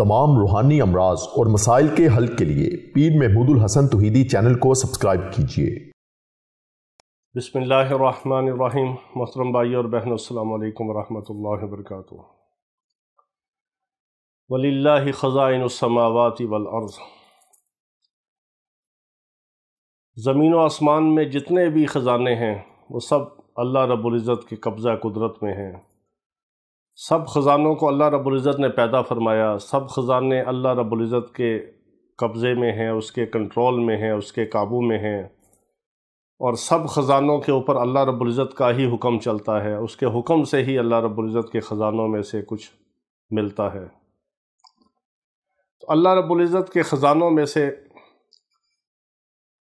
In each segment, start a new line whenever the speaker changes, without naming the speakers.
तमाम रूहानी अमराज और मसाइल के हल के लिए पीर महमूद उल हसन तौहीदी चैनल को सब्सक्राइब कीजिए।
बिस्मिल्लाहिर्रहमानिर्रहीम। मोहतरम भाई और बहनों, अस्सलामु अलैकुम वरहमतुल्लाहि वबरकातुहू। वलिल्लाहि खज़ाइनुस समावाति वल अर्ज़। ज़मीन व आसमान में जितने भी ख़ज़ाने हैं वो सब अल्लाह रब्बुल इज़्ज़त के कब्ज़ा कुदरत में हैं। सब ख़ज़ानों को अल्लाह रब्बुल इज़्ज़त ने पैदा फरमाया। सब ख़ज़ाने अल्लाह रब्बुल इज़्ज़त के कब्ज़े में हैं, उसके कंट्रोल में हैं, उसके काबू में हैं। और सब ख़ज़ानों के ऊपर अल्लाह रब्बुल इज़्ज़त का ही हुक्म चलता है। उसके हुक्म से ही अल्लाह रब्बुल इज़्ज़त के ख़ज़ानों में से कुछ मिलता है। तो अल्लाह रब्बुल इज़्ज़त के ख़ज़ानों में से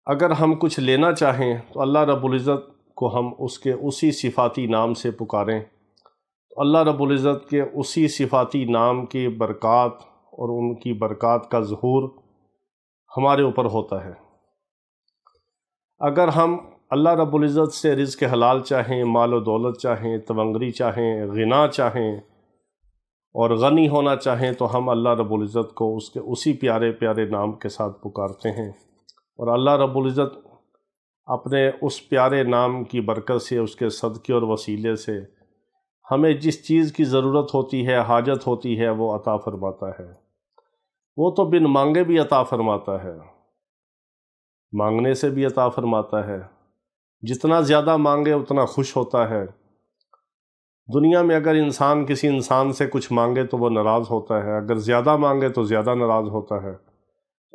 अगर हम कुछ लेना चाहें तो अल्लाह रब्बुल इज़्ज़त को हम उसके उसी सिफ़ाती नाम से पुकारें, तो अल्लाह रब्बुल इज़्ज़त के उसी सिफ़ाती नाम की बरक़ात और उनकी बरक़ात का ज़हूर हमारे ऊपर होता है। अगर हम अल्लाह रब्बुल इज़्ज़त से रिज़्क़ हलाल चाहें, माल व दौलत चाहें, तवंगरी चाहें, ग़िना चाहें और गनी होना चाहें, तो हम अल्लाह रब्बुल इज़्ज़त को उसके उसी प्यारे प्यारे नाम के साथ पुकारते हैं। और अल्लाह रब्बुल इज़्ज़त अपने उस प्यारे नाम की बरकत से, उसके सदक़े और वसीले से हमें जिस चीज़ की ज़रूरत होती है, हाजत होती है, वो अता फ़रमाता है। वो तो बिन मांगे भी अता फ़रमाता है, मांगने से भी अता फ़रमाता है। जितना ज़्यादा मांगे उतना खुश होता है। दुनिया में अगर इंसान किसी इंसान से कुछ मांगे तो वो नाराज़ होता है, अगर ज़्यादा मांगे तो ज़्यादा नाराज़ होता है।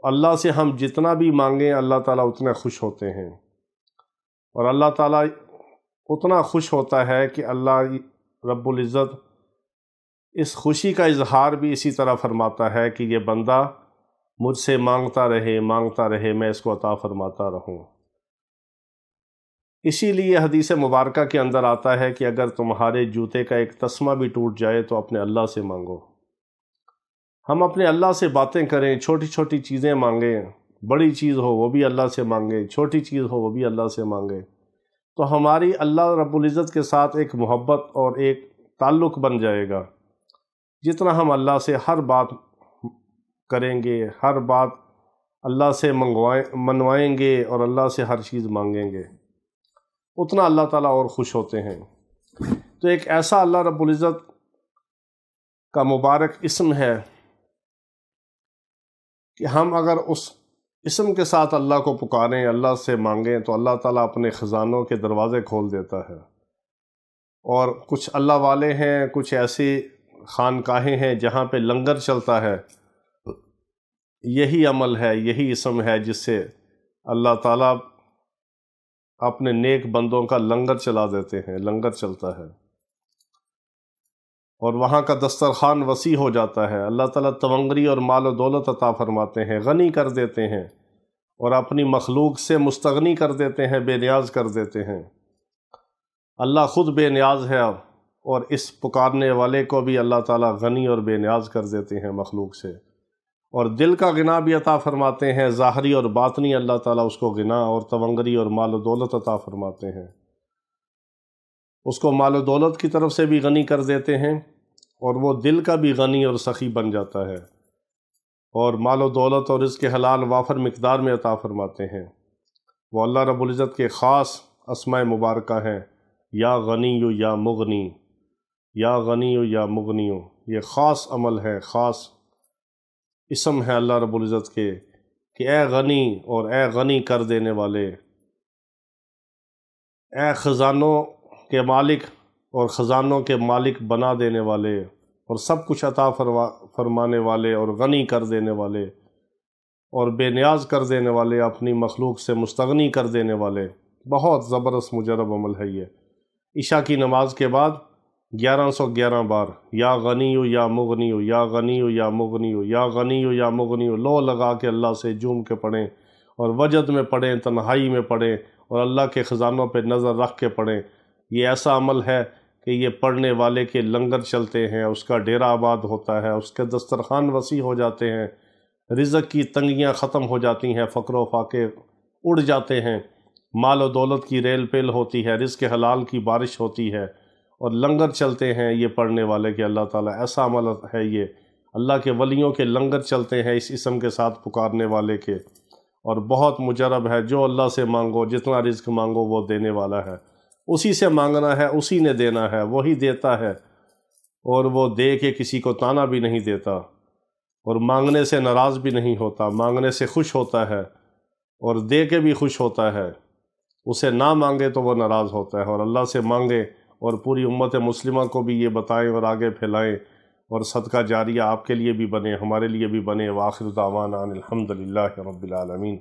अल्लाह से हम जितना भी मांगें अल्लाह ताला उतने खुश होते हैं। और अल्लाह ताला उतना खुश होता है कि अल्लाह रब्बुल इज़्ज़त इस खुशी का इजहार भी इसी तरह फरमाता है कि ये बंदा मुझसे मांगता रहे, मैं इसको अता फरमाता रहूं। इसीलिए हदीस मुबारका के अंदर आता है कि अगर तुम्हारे जूते का एक तस्मा भी टूट जाए तो अपने अल्लाह से मांगो। हम अपने अल्लाह से बातें करें, छोटी छोटी चीज़ें मांगें, बड़ी चीज़ हो वो भी अल्लाह से मांगें, छोटी चीज़ हो वो भी अल्लाह से मांगें, तो हमारी अल्लाह रब्बुल इज़्ज़त के साथ एक मोहब्बत और एक ताल्लुक़ बन जाएगा। जितना हम अल्लाह से हर बात करेंगे, हर बात अल्लाह से मनवाएंगे और अल्लाह से हर चीज़ मांगेंगे, उतना अल्लाह ताला और ख़ुश होते हैं। तो एक ऐसा अल्लाह रब्बुल इज़्ज़त का मुबारक इस्म है कि हम अगर उस इस्म के साथ अल्लाह को पुकारें, अल्लाह से मांगें, तो अल्लाह ताला अपने ख़ज़ानों के दरवाज़े खोल देता है। और कुछ अल्लाह वाले हैं, कुछ ऐसी खानकाहें हैं जहाँ पे लंगर चलता है। यही अमल है, यही इस्म है जिससे अल्लाह ताला अपने नेक बंदों का लंगर चला देते हैं, लंगर चलता है और वहाँ का दस्तरखान वसी हो जाता है। अल्लाह ताला तवंगरी और माल व दौलत अता फरमाते हैं, गनी कर देते हैं और अपनी मखलूक से मुस्तगनी कर देते हैं, बेनियाज कर देते हैं। अल्लाह ख़ुद बेनियाज है और इस पुकारने वाले को भी अल्लाह ताला गनी और बेनियाज कर देते हैं मखलूक से। और दिल का गिना भी अता फरमाते हैं, ज़ाहरी और बातनी अल्लाह ताला उसको गिना और तवंगरी और माल व दौलत अता फरमाते हैं। उसको माल व दौलत की तरफ से भी गनी कर देते हैं और वो दिल का भी गनी और सखी बन जाता है और माल व दौलत और रिज़्क़ हलाल वाफर मिक़दार में अता फरमाते हैं। वो अल्लाह रब्बुल इज़्ज़त के ख़ास अस्माए मुबारका हैं, या गनीयु या मुगनी, या गनीयु या मुगनीयु। ये ख़ास अमल है, ख़ास इस्म है अल्लाह रब्बुल इज़्ज़त के कि ए गनी और ए गनी कर देने वाले, ए ख़ज़ानों के मालिक और ख़ज़ानों के मालिक बना देने वाले और सब कुछ अता फरमाने वाले और गनी कर देने वाले और बेनियाज कर देने वाले, अपनी मखलूक से मुस्तगनी कर देने वाले। बहुत ज़बरदस्त मुजरब अमल है ये। इशा की नमाज के बाद 1111 बार या गनीयु या मुगनीयु, या गनीयु या मुगनीयु, या गनीयु या मुगनीयु लो लगा के अल्लाह से झूम के पढ़ें और वजद में पढ़ें, तन्हाई में पढ़ें और अल्लाह के ख़ज़ानों पे नज़र रख के पढ़ें। ये ऐसा अमल है कि ये पढ़ने वाले के लंगर चलते हैं, उसका डेरा आबाद होता है, उसके दस्तरखान वसी हो जाते हैं, रिज़्क़ की तंगियाँ ख़त्म हो जाती हैं, फ़क्र व फाके उड़ जाते हैं, माल व दौलत की रेल पेल होती है, रिज़्क़ हलाल की बारिश होती है और लंगर चलते हैं ये पढ़ने वाले कि अल्लाह ताला ऐसा अमल है ये اللہ کے ولیوں کے لنگر چلتے ہیں اس اسم کے ساتھ پکارنے والے کے، اور بہت مجرب ہے، جو اللہ سے مانگو، جتنا رزق مانگو وہ دینے والا ہے، اسی سے مانگنا ہے، اسی نے دینا ہے، وہی دیتا ہے، اور وہ دے کے کسی کو تانا بھی نہیں دیتا، اور مانگنے سے ناراض بھی نہیں ہوتا، مانگنے سے خوش ہوتا ہے، اور دے کے بھی خوش ہوتا ہے۔ اسے نہ مانگے تو وہ ناراض ہوتا ہے، اور اللہ سے مانگے، اور پوری امت مسلمہ کو بھی یہ بتائیں اور آگے پھیلائیں، اور صدقہ جاریہ آپ کے لیے بھی بنے، ہمارے لیے بھی بنے۔ وآخر دعوانا ان الحمد للہ رب العالمین۔